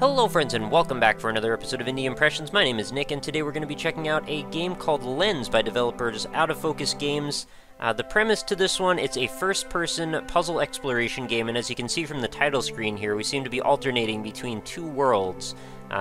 Hello friends and welcome back for another episode of Indie Impressions. My name is Nick and today we're going to be checking out a game called Lens by developers Out of Focus Games. The premise to this one, it's a first-person puzzle exploration game, and as you can see from the title screen here, we seem to be alternating between two worlds.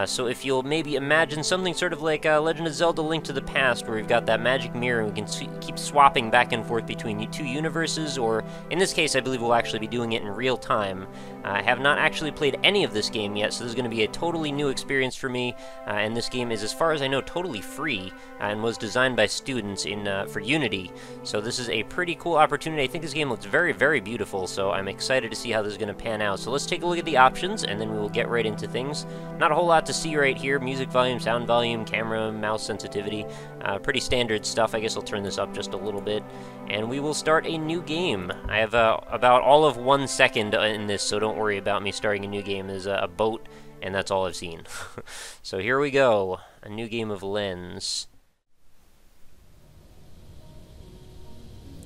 So if you'll maybe imagine something sort of like Legend of Zelda: Link to the Past, where we've got that magic mirror and we can keep swapping back and forth between two universes, or in this case I believe we'll actually be doing it in real time. I have not actually played any of this game yet, so this is going to be a totally new experience for me, and this game is, as far as I know, totally free, and was designed by students for Unity, so this is a pretty cool opportunity. I think this game looks very, very beautiful, so I'm excited to see how this is going to pan out. So let's take a look at the options, and then we will get right into things. Not a whole lot to see right here. Music volume, sound volume, camera, mouse sensitivity. Pretty standard stuff. I guess I'll turn this up just a little bit. And we will start a new game. I have about all of 1 second in this, so don't worry about me starting a new game. There's a boat, and that's all I've seen. So here we go. A new game of Lens.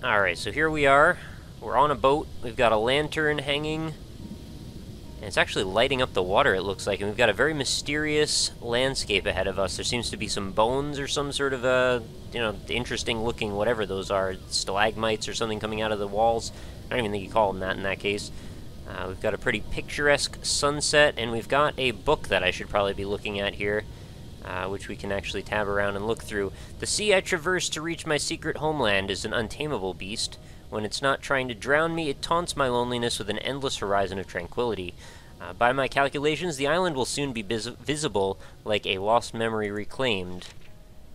Alright, so here we are. We're on a boat. We've got a lantern hanging. And it's actually lighting up the water, it looks like. And we've got a very mysterious landscape ahead of us. There seems to be some bones or some sort of, interesting looking, whatever those are, stalagmites or something coming out of the walls. I don't even think you call them that in that case. We've got a pretty picturesque sunset, and we've got a book that I should probably be looking at here, which we can actually tab around and look through. The sea I traverse to reach my secret homeland is an untamable beast. When it's not trying to drown me, it taunts my loneliness with an endless horizon of tranquility. By my calculations, the island will soon be visible like a lost memory reclaimed.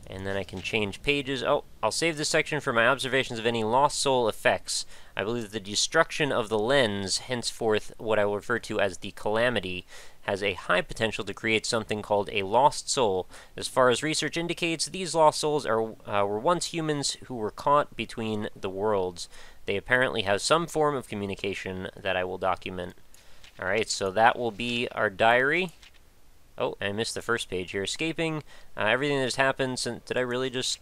And then I can change pages. Oh, I'll save this section for my observations of any lost soul effects. I believe that the destruction of the lens, henceforth what I will refer to as the calamity, has a high potential to create something called a lost soul. As far as research indicates, these lost souls were once humans who were caught between the worlds. They apparently have some form of communication that I will document. Alright, so that will be our diary. Oh, I missed the first page here. Escaping everything that has happened since... Did I really just...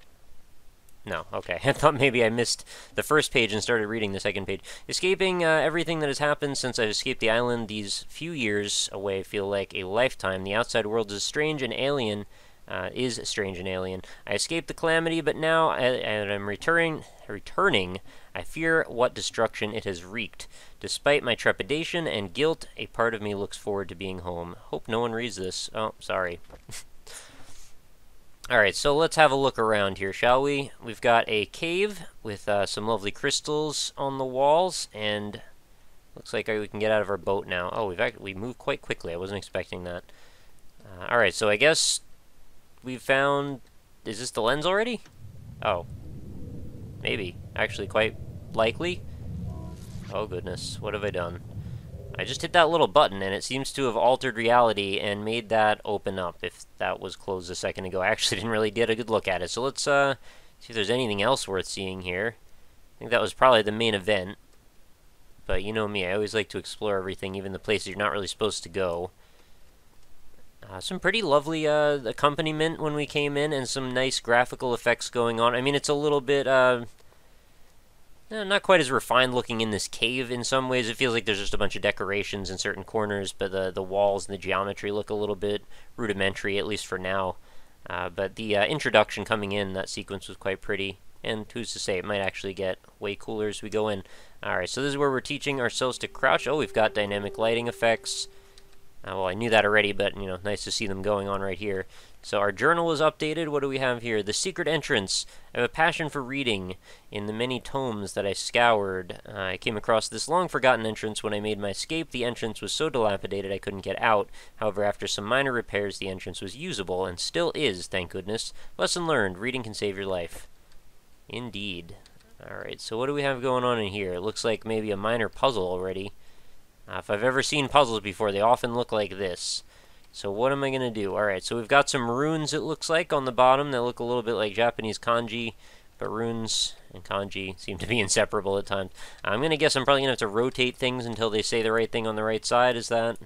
No, okay. I thought maybe I missed the first page and started reading the second page. Escaping everything that has happened since I've escaped the island. These few years away feel like a lifetime. The outside world is strange and alien. I escaped the calamity, but now I'm returning. I fear what destruction it has wreaked. Despite my trepidation and guilt, a part of me looks forward to being home. Hope no one reads this. Oh, sorry. Alright, so let's have a look around here, shall we? We've got a cave with some lovely crystals on the walls, and looks like we can get out of our boat now. Oh, we moved quite quickly. I wasn't expecting that. Alright, so I guess we've found... Is this the lens already? Oh. Maybe. Actually, quite likely. Oh goodness, what have I done? I just hit that little button, and it seems to have altered reality and made that open up, if that was closed a second ago. I actually didn't really get a good look at it, so let's see if there's anything else worth seeing here. I think that was probably the main event, but you know me, I always like to explore everything, even the places you're not really supposed to go. Some pretty lovely accompaniment when we came in, and some nice graphical effects going on. I mean, it's a little bit... not quite as refined looking in this cave in some ways. It feels like there's just a bunch of decorations in certain corners, but the walls and the geometry look a little bit rudimentary, at least for now. But the introduction coming in, that sequence was quite pretty. And who's to say, it might actually get way cooler as we go in. Alright, so this is where we're teaching ourselves to crouch. Oh, we've got dynamic lighting effects. Well, I knew that already, but, nice to see them going on right here. So our journal is updated. What do we have here? The secret entrance. I have a passion for reading. In the many tomes that I scoured, I came across this long-forgotten entrance. When I made my escape, the entrance was so dilapidated I couldn't get out. However, after some minor repairs, the entrance was usable, and still is, thank goodness. Lesson learned. Reading can save your life. Indeed. Alright, so what do we have going on in here? It looks like maybe a minor puzzle already. If I've ever seen puzzles before, they often look like this. So what am I going to do? Alright, so we've got some runes, it looks like, on the bottom that look a little bit like Japanese kanji, but runes and kanji seem to be inseparable at times. I'm going to guess I'm probably going to have to rotate things until they say the right thing on the right side. Is that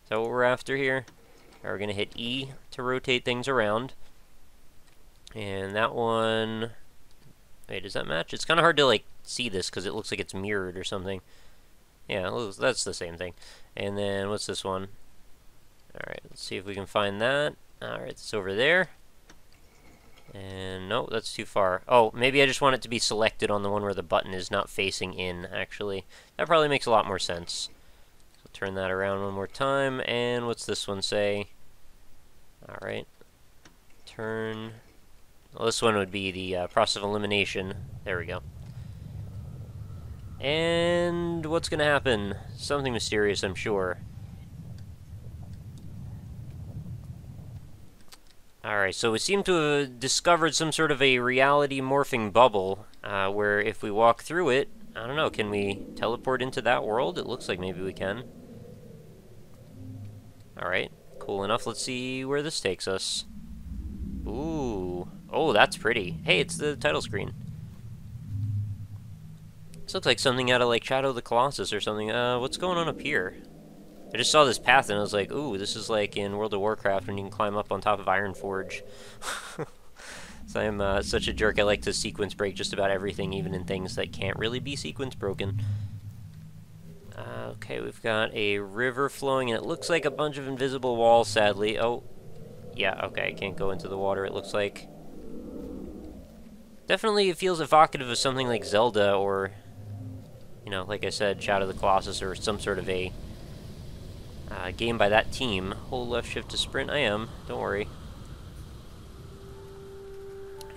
what we're after here? We're going to hit E to rotate things around. And that one... Wait, does that match? It's kind of hard to, see this because it looks like it's mirrored or something. Yeah, that's the same thing. And then, what's this one? Alright, let's see if we can find that. Alright, it's over there. And no, that's too far. Oh, maybe I just want it to be selected on the one where the button is not facing in, actually. That probably makes a lot more sense. So turn that around one more time, and what's this one say? Alright. Turn. Well, this one would be the process of elimination. There we go. And what's going to happen? Something mysterious, I'm sure. Alright, so we seem to have discovered some sort of a reality morphing bubble, where if we walk through it, I don't know, can we teleport into that world? It looks like maybe we can. Alright, cool enough. Let's see where this takes us. Ooh. Oh, that's pretty. Hey, it's the title screen. This looks like something out of, like, Shadow of the Colossus or something. What's going on up here? I just saw this path and I was like, ooh, this is like in World of Warcraft when you can climb up on top of Ironforge. So I'm such a jerk. I like to sequence break just about everything, even in things that can't really be sequence broken. Okay, we've got a river flowing, and it looks like a bunch of invisible walls, sadly. Oh, yeah, okay, I can't go into the water, it looks like. Definitely it feels evocative of something like Zelda or, you know, like I said, Shadow of the Colossus or some sort of a game by that team. Hold left shift to sprint. I am. Don't worry.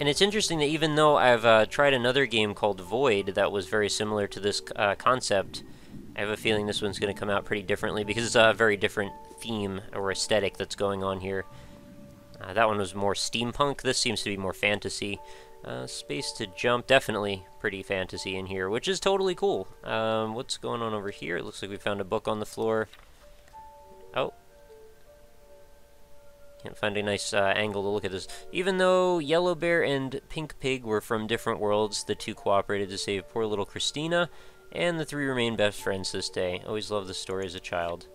And it's interesting that even though I've tried another game called Void that was very similar to this concept, I have a feeling this one's going to come out pretty differently because it's a very different theme or aesthetic that's going on here. That one was more steampunk. This seems to be more fantasy. Space to jump. Definitely pretty fantasy in here, which is totally cool. What's going on over here? It looks like we found a book on the floor. Oh. Can't find a nice angle to look at this. Even though Yellow Bear and Pink Pig were from different worlds, the two cooperated to save poor little Christina, and the three remain best friends this day. Always loved the story as a child.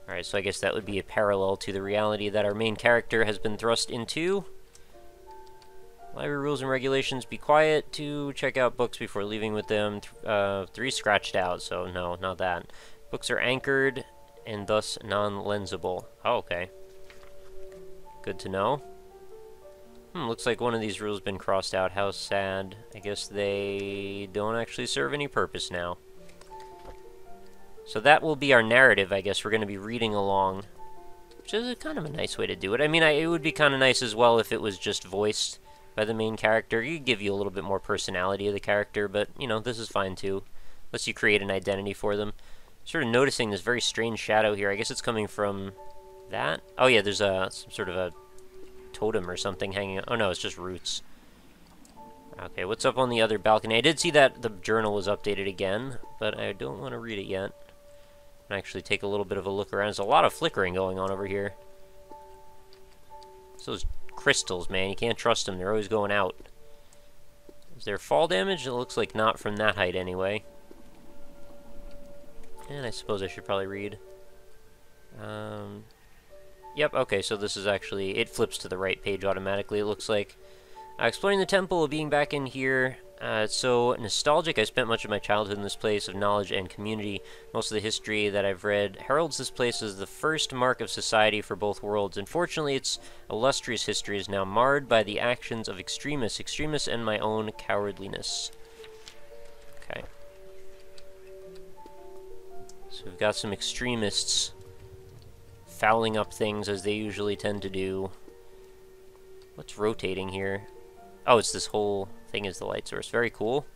Alright, so I guess that would be a parallel to the reality that our main character has been thrust into. Library rules and regulations. Be quiet to check out books before leaving with them. 3 scratched out, so no, not that. Books are anchored and thus non-lensable. Oh, okay. Good to know. Looks like one of these rules has been crossed out. How sad. I guess they don't actually serve any purpose now. So that will be our narrative, I guess. We're going to be reading along, which is kind of a nice way to do it. I mean, it would be kind of nice as well if it was just voiced by the main character. You give you a little bit more personality of the character, but, you know, this is fine too. Unless you create an identity for them. Sort of noticing this very strange shadow here. I guess it's coming from that. Oh yeah, there's some sort of a totem or something hanging. Oh no, it's just roots. Okay, what's up on the other balcony? I did see that the journal was updated again, but I don't want to read it yet. And actually take a little bit of a look around. There's a lot of flickering going on over here. It's those crystals, man. You can't trust them. They're always going out. Is there fall damage? It looks like not from that height anyway. And I suppose I should probably read. Yep, okay, so this is actually... It flips to the right page automatically, it looks like. Exploring the temple, being back in here. It's so nostalgic. I spent much of my childhood in this place of knowledge and community. Most of the history that I've read heralds this place as the first mark of society for both worlds. Unfortunately, its illustrious history is now marred by the actions of extremists and my own cowardliness. Okay. So we've got some extremists fouling up things as they usually tend to do. What's rotating here? Oh, it's this whole thing is the light source. Very cool.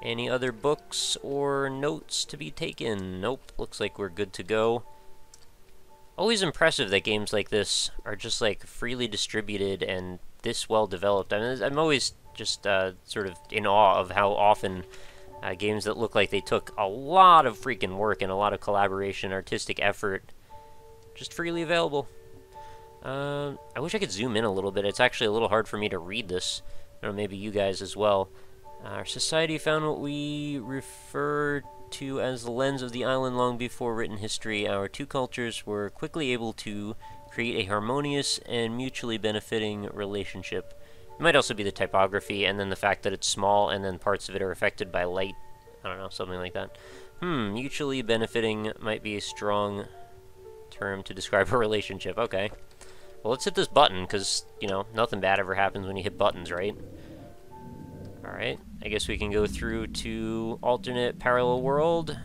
Any other books or notes to be taken? Nope. Looks like we're good to go. Always impressive that games like this are just like freely distributed and this well developed. I mean, I'm always just sort of in awe of how often games that look like they took a lot of freaking work and a lot of collaboration, artistic effort, just freely available. I wish I could zoom in a little bit. It's actually a little hard for me to read this. I don't know, maybe you guys as well. Our society found what we refer to as the lens of the island long before written history. Our two cultures were quickly able to create a harmonious and mutually benefiting relationship. It might also be the typography and then the fact that it's small and then parts of it are affected by light. I don't know, something like that. Mutually benefiting might be a strong term to describe a relationship. Okay. Well, let's hit this button, because, you know, nothing bad ever happens when you hit buttons, right? Alright, I guess we can go through to alternate parallel world.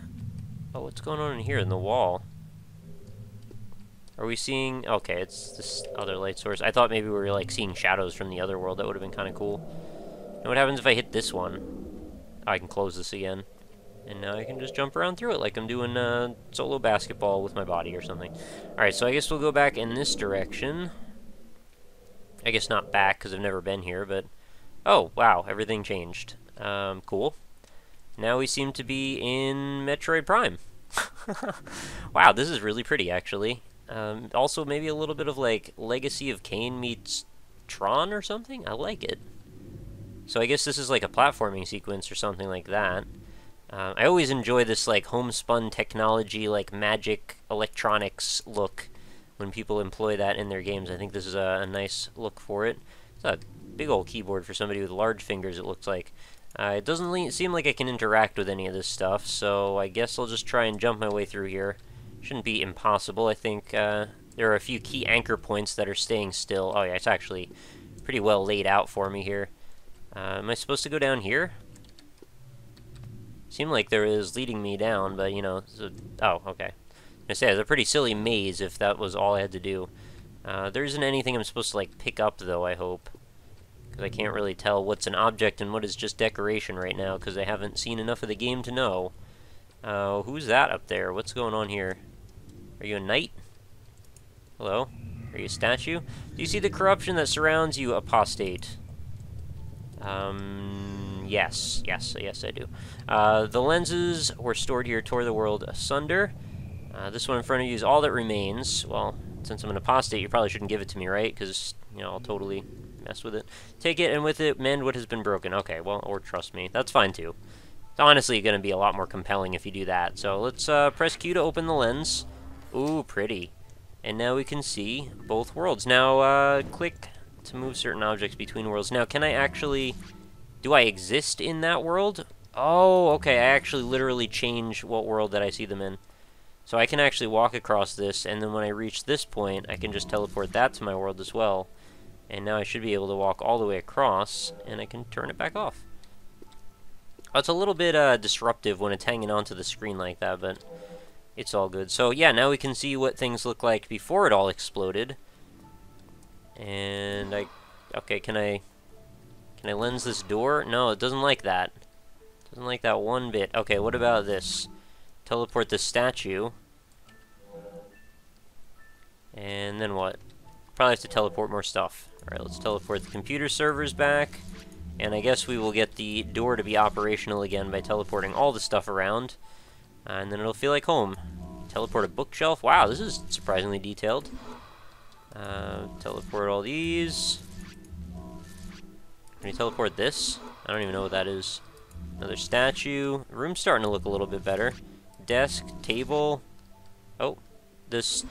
Oh, what's going on in here in the wall? Are we seeing... Okay, it's this other light source. I thought maybe we were, like, seeing shadows from the other world. That would have been kind of cool. And what happens if I hit this one? Oh, I can close this again. And now I can just jump around through it like I'm doing solo basketball with my body or something. Alright, so I guess we'll go back in this direction. I guess not back, because I've never been here, but... Oh, wow, everything changed. Cool. Now we seem to be in Metroid Prime. Wow, this is really pretty, actually. Also, maybe a little bit of, like, Legacy of Kain meets Tron or something? I like it. So I guess this is like a platforming sequence or something like that. I always enjoy this, like, homespun technology, like, magic electronics look when people employ that in their games. I think this is a nice look for it. It's a big old keyboard for somebody with large fingers, it looks like. It doesn't seem like I can interact with any of this stuff, so I guess I'll just try and jump my way through here. Shouldn't be impossible. I think there are a few key anchor points that are staying still. Oh yeah, it's actually pretty well laid out for me here. Am I supposed to go down here? Seemed like there is leading me down, but, you know... Oh, okay. I say, it's a pretty silly maze if that was all I had to do. There isn't anything I'm supposed to, like, pick up, though, I hope. Because I can't really tell what's an object and what is just decoration right now, because I haven't seen enough of the game to know. Who's that up there? What's going on here? Are you a knight? Hello? Are you a statue? Do you see the corruption that surrounds you, apostate? Yes, I do. The lenses were stored here, tore the world asunder. This one in front of you is all that remains. Well, since I'm an apostate, you probably shouldn't give it to me, right? Because, you know, I'll totally mess with it. Take it, and with it, mend what has been broken. Okay, well, or trust me. That's fine, too. It's honestly going to be a lot more compelling if you do that. So let's press Q to open the lens. Ooh, pretty. And now we can see both worlds. Now, click to move certain objects between worlds. Now, can I actually... Do I exist in that world? Oh, okay, I actually literally change what world that I see them in. So I can actually walk across this, and then when I reach this point, I can just teleport that to my world as well. And now I should be able to walk all the way across, and I can turn it back off. Oh, it's a little bit disruptive when it's hanging onto the screen like that, but it's all good. So yeah, now we can see what things look like before it all exploded. And okay, can I lens this door? No, it doesn't like that. It doesn't like that one bit. Okay, what about this? Teleport the statue. And then what? Probably have to teleport more stuff. Alright, let's teleport the computer servers back. And I guess we will get the door to be operational again by teleporting all the stuff around. And then it'll feel like home. Teleport a bookshelf. Wow, this is surprisingly detailed. Teleport all these. Can you teleport this? I don't even know what that is. Another statue. Room's starting to look a little bit better. Desk, table. Oh, this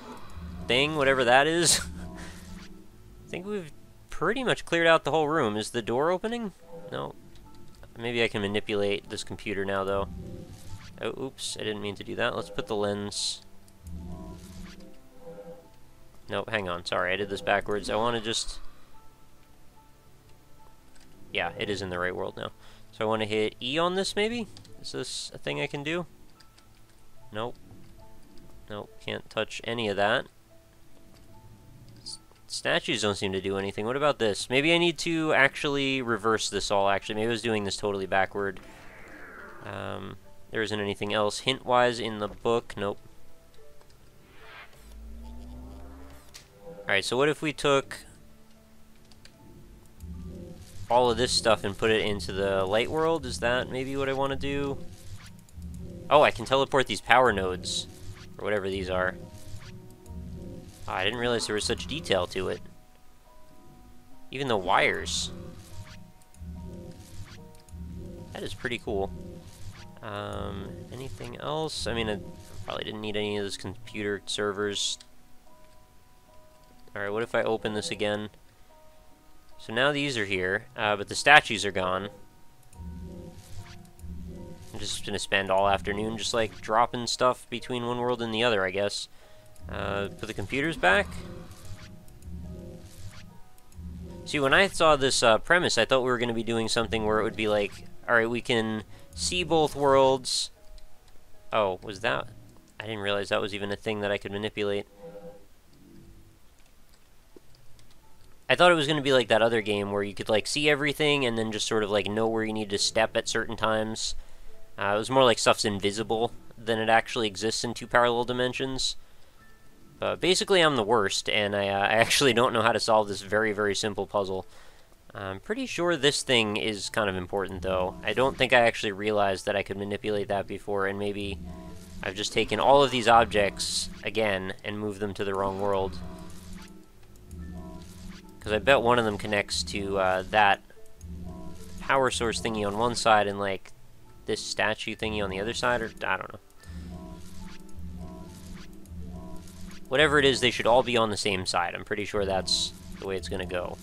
thing, whatever that is. I think we've pretty much cleared out the whole room. Is the door opening? No. Maybe I can manipulate this computer now, though. Oh, oops, I didn't mean to do that. Let's put the lens... Nope, hang on. Sorry, I did this backwards. I want to just... Yeah, it is in the right world now. So I want to hit E on this, maybe? Is this a thing I can do? Nope. Nope, can't touch any of that. Statues don't seem to do anything. What about this? Maybe I need to actually reverse this all, actually. Maybe I was doing this totally backward. There isn't anything else hint-wise in the book. Nope. Alright, so what if we took all of this stuff and put it into the light world? Is that maybe what I want to do? Oh, I can teleport these power nodes, or whatever these are. Oh, I didn't realize there was such detail to it. Even the wires. That is pretty cool. Anything else? I mean, I probably didn't need any of those computer servers. Alright, what if I open this again? So now these are here, but the statues are gone. I'm just gonna spend all afternoon just, like, dropping stuff between one world and the other, I guess. Put the computers back. See, when I saw this premise, I thought we were going to be doing something where it would be like, alright, we can see both worlds. Oh, was that? I didn't realize that was even a thing that I could manipulate. I thought it was going to be like that other game where you could like see everything and then just sort of like know where you need to step at certain times. It was more like stuff's invisible than it actually exists in 2 parallel dimensions. Basically, I'm the worst, and I actually don't know how to solve this very, very simple puzzle. I'm pretty sure this thing is kind of important, though. I don't think I actually realized that I could manipulate that before, and maybe I've just taken all of these objects, again, and moved them to the wrong world. Because I bet one of them connects to that power source thingy on one side and, like, this statue thingy on the other side, or I don't know. Whatever it is, they should all be on the same side. I'm pretty sure that's the way it's gonna go.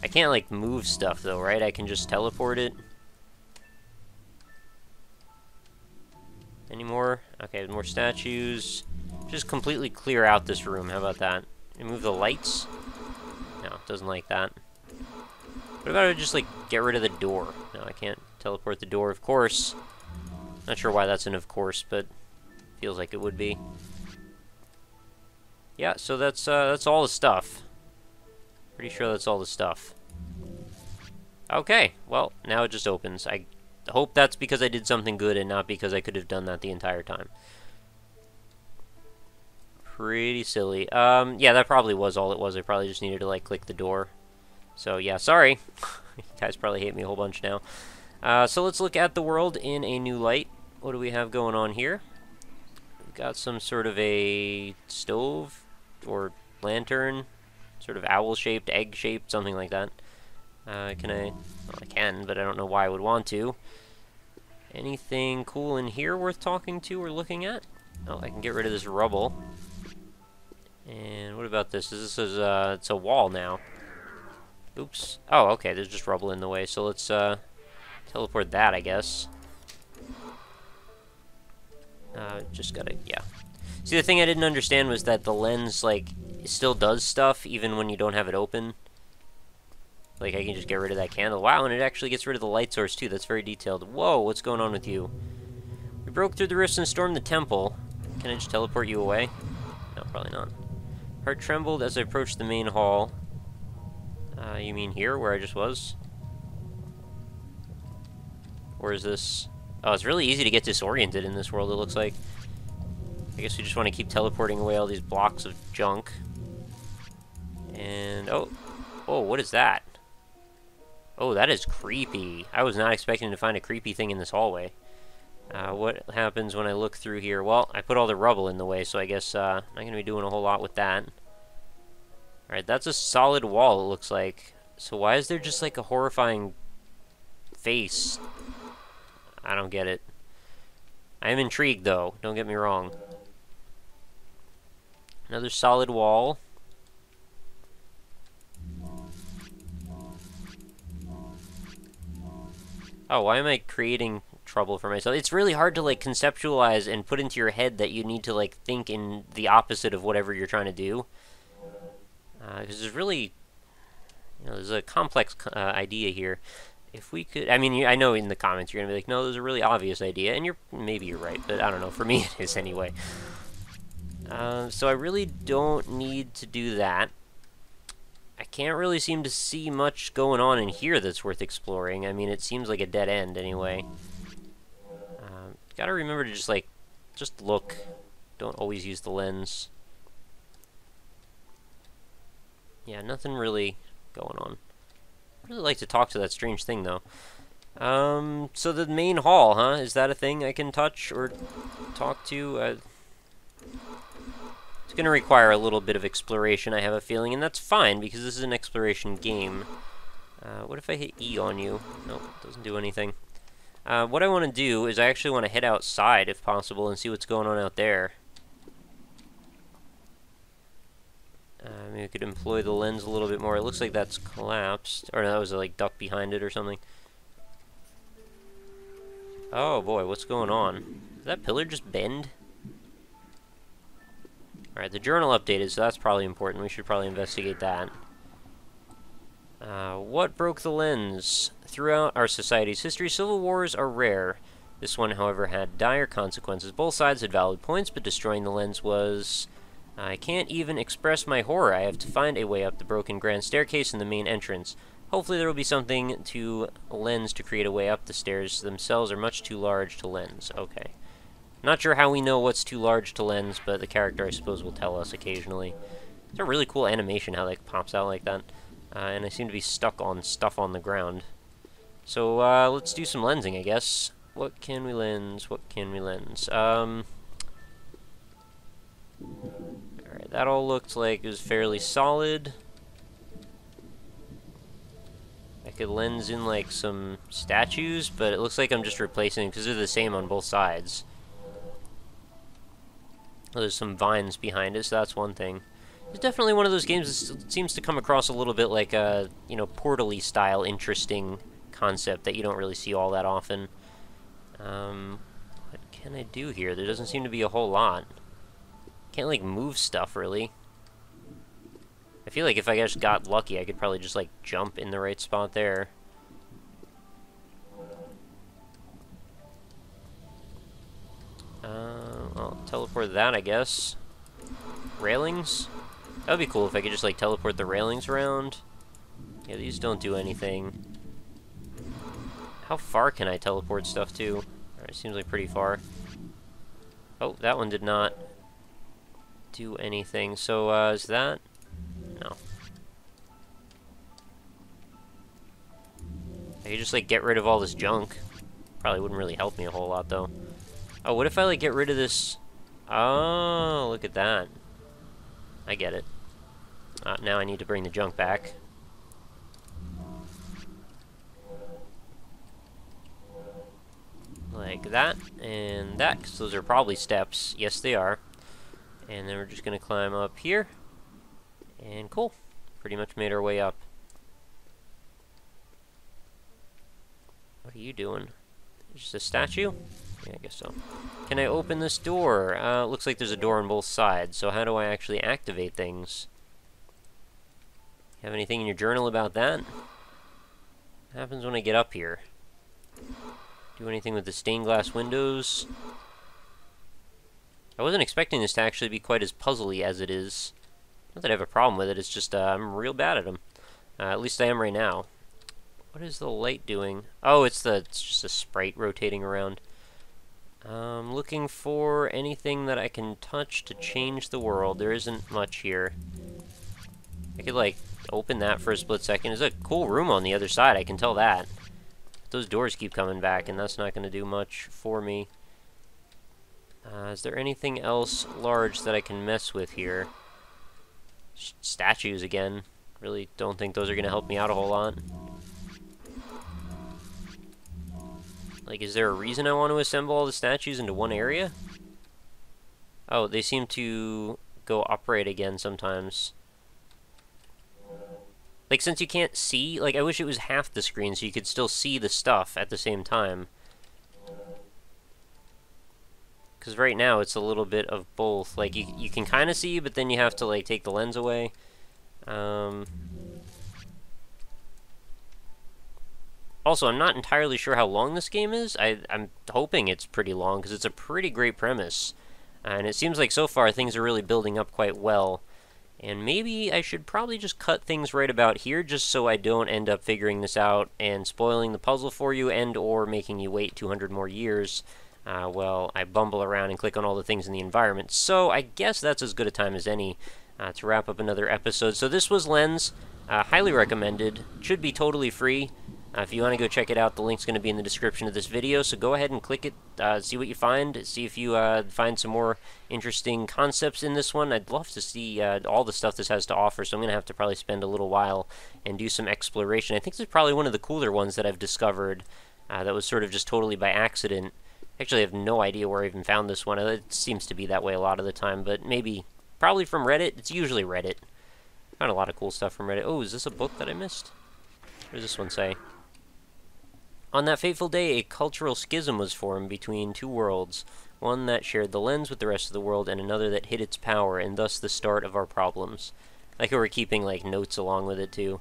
I can't, like, move stuff, though, right? I can just teleport it. Any more? Okay, more statues. Just completely clear out this room. How about that? Remove the lights? No, it doesn't like that. What about I just, like, get rid of the door? No, I can't teleport the door, of course. Not sure why that's an of course, but feels like it would be. Yeah, so that's all the stuff. Pretty sure that's all the stuff. Okay, well, now it just opens. I hope that's because I did something good and not because I could have done that the entire time. Pretty silly. Yeah, that probably was all it was. I probably just needed to, like, click the door. So, yeah, sorry. You guys probably hate me a whole bunch now. So let's look at the world in a new light. What do we have going on here? We've got some sort of a stove or lantern, sort of owl-shaped, egg-shaped, something like that. Can I? Well, I can, but I don't know why I would want to. Anything cool in here worth talking to or looking at? Oh, I can get rid of this rubble. And what about this? This is it's a wall now. Oops. Oh, okay, there's just rubble in the way, so let's teleport that, I guess. Just gotta, yeah. See, the thing I didn't understand was that the lens, like, still does stuff even when you don't have it open. Like, I can just get rid of that candle. Wow, and it actually gets rid of the light source, too. That's very detailed. Whoa, what's going on with you? We broke through the rifts and stormed the temple. Can I just teleport you away? No, probably not. Heart trembled as I approached the main hall. You mean here, where I just was? Or is this... Oh, it's really easy to get disoriented in this world, it looks like. I guess we just want to keep teleporting away all these blocks of junk. And, oh, what is that? Oh, that is creepy. I was not expecting to find a creepy thing in this hallway. What happens when I look through here? Well, I put all the rubble in the way, so I guess not going to be doing a whole lot with that. Alright, that's a solid wall, it looks like. So why is there just, like, a horrifying face? I don't get it. I am intrigued, though. Don't get me wrong. Another solid wall. Oh, why am I creating trouble for myself? It's really hard to, like, conceptualize and put into your head that you need to, like, think in the opposite of whatever you're trying to do. Because there's really, you know, there's a complex idea here. If we could, I mean, I know in the comments you're gonna be like, no, there's a really obvious idea, and maybe you're right, but I don't know. For me, it is anyway. So I really don't need to do that. I can't really seem to see much going on in here that's worth exploring. I mean, it seems like a dead end anyway. Gotta remember to just look. Don't always use the lens. Yeah, nothing really going on. I'd really like to talk to that strange thing, though. So the main hall, huh? Is that a thing I can touch or talk to? It's going to require a little bit of exploration, I have a feeling, and that's fine, because this is an exploration game. What if I hit E on you? Nope, doesn't do anything. What I want to do is I actually want to head outside, if possible, and see what's going on out there. Maybe we could employ the lens a little bit more. It looks like that's collapsed. Or no, that was like duck behind it or something. Oh boy, what's going on? Did that pillar just bend? Alright, the journal updated, so that's probably important. We should probably investigate that. What broke the lens? Throughout our society's history, civil wars are rare. This one, however, had dire consequences. Both sides had valid points, but destroying the lens was... I can't even express my horror. I have to find a way up the broken grand staircase in the main entrance. Hopefully there will be something to lens to create a way up. The stairs themselves are much too large to lens. Okay. Not sure how we know what's too large to lens, but the character, I suppose, will tell us occasionally. It's a really cool animation how that pops out like that. And I seem to be stuck on stuff on the ground. So, let's do some lensing, I guess. What can we lens? What can we lens? Alright, that all looked like it was fairly solid. I could lens in, like, some statues, but it looks like I'm just replacing them because they're the same on both sides. Oh, there's some vines behind it, so that's one thing. It's definitely one of those games that seems to come across a little bit like a, you know, Portal-y style interesting concept that you don't really see all that often. What can I do here? There doesn't seem to be a whole lot. Can't, like, move stuff, really. I feel like if I just got lucky, I could probably just, like, jump in the right spot there. I'll teleport that, I guess. Railings? That would be cool if I could just, like, teleport the railings around. Yeah, these don't do anything. How far can I teleport stuff to? Alright, seems like pretty far. Oh, that one did not do anything. So, is that... No. I could just, like, get rid of all this junk. Probably wouldn't really help me a whole lot, though. Oh, what if I, like, get rid of this... Oh, look at that. I get it. Now I need to bring the junk back. Like that, and that, because those are probably steps. Yes, they are. And then we're just going to climb up here. And cool. Pretty much made our way up. What are you doing? Just a statue? Yeah, I guess so. Can I open this door? Looks like there's a door on both sides, so how do I actually activate things? Have anything in your journal about that? What happens when I get up here? Do anything with the stained glass windows? I wasn't expecting this to actually be quite as puzzly as it is. Not that I have a problem with it, it's just I'm real bad at them. At least I am right now. What is the light doing? Oh, it's just a sprite rotating around. Looking for anything that I can touch to change the world. There isn't much here. I could, like, open that for a split second. There's a cool room on the other side, I can tell that. Those doors keep coming back, and that's not going to do much for me. Is there anything else large that I can mess with here? Statues again. Really don't think those are going to help me out a whole lot. Like, is there a reason I want to assemble all the statues into one area? Oh, they seem to go upright again sometimes. Like, since you can't see, like, I wish it was half the screen so you could still see the stuff at the same time. Because right now it's a little bit of both. Like, you can kind of see, but then you have to, like, take the lens away. Also, I'm not entirely sure how long this game is. I'm hoping it's pretty long, because it's a pretty great premise. And it seems like so far things are really building up quite well. And maybe I should probably just cut things right about here, just so I don't end up figuring this out and spoiling the puzzle for you, and or making you wait 200 more years while I bumble around and click on all the things in the environment. So I guess that's as good a time as any to wrap up another episode. So this was Lens. Highly recommended. Should be totally free. If you want to go check it out, the link's going to be in the description of this video, so go ahead and click it, see what you find, see if you find some more interesting concepts in this one. I'd love to see all the stuff this has to offer, so I'm going to have to probably spend a little while and do some exploration. I think this is probably one of the cooler ones that I've discovered that was sort of just totally by accident. Actually, I have no idea where I even found this one. It seems to be that way a lot of the time, but maybe, probably from Reddit. It's usually Reddit. Found a lot of cool stuff from Reddit. Oh, is this a book that I missed? What does this one say? On that fateful day, a cultural schism was formed between two worlds. one that shared the lens with the rest of the world, and another that hid its power, and thus the start of our problems. Like how we're keeping, like, notes along with it, too.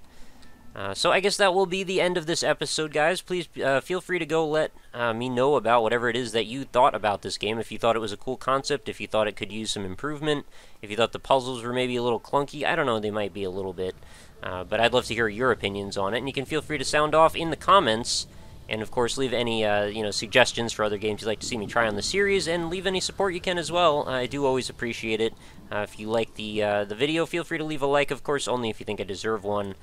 So I guess that will be the end of this episode, guys. Please feel free to go let me know about whatever it is that you thought about this game. If you thought it was a cool concept, if you thought it could use some improvement, if you thought the puzzles were maybe a little clunky. I don't know, they might be a little bit. But I'd love to hear your opinions on it, and you can feel free to sound off in the comments. And, of course, leave any suggestions for other games you'd like to see me try on the series, and leave any support you can as well. I do always appreciate it. If you like the video, feel free to leave a like, of course, only if you think I deserve one.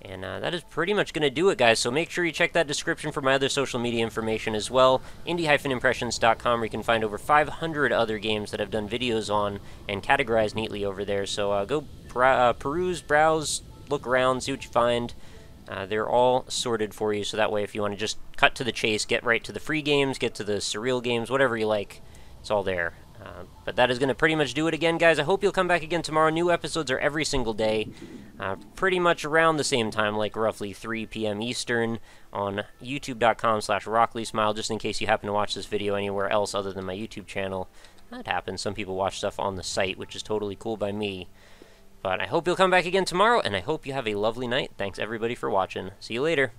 And that is pretty much going to do it, guys, so make sure you check that description for my other social media information as well, indie-impressions.com, where you can find over 500 other games that I've done videos on and categorized neatly over there, so go peruse, browse, look around, see what you find. They're all sorted for you, so that way if you want to just cut to the chase, get right to the free games, get to the surreal games, whatever you like, it's all there. But that is going to pretty much do it again, guys. I hope you'll come back again tomorrow. New episodes are every single day, pretty much around the same time, like roughly 3 p.m. Eastern on youtube.com/RockLeeSmile, just in case you happen to watch this video anywhere else other than my YouTube channel. That happens. Some people watch stuff on the site, which is totally cool by me. But I hope you'll come back again tomorrow, and I hope you have a lovely night. Thanks, everybody, for watching. See you later.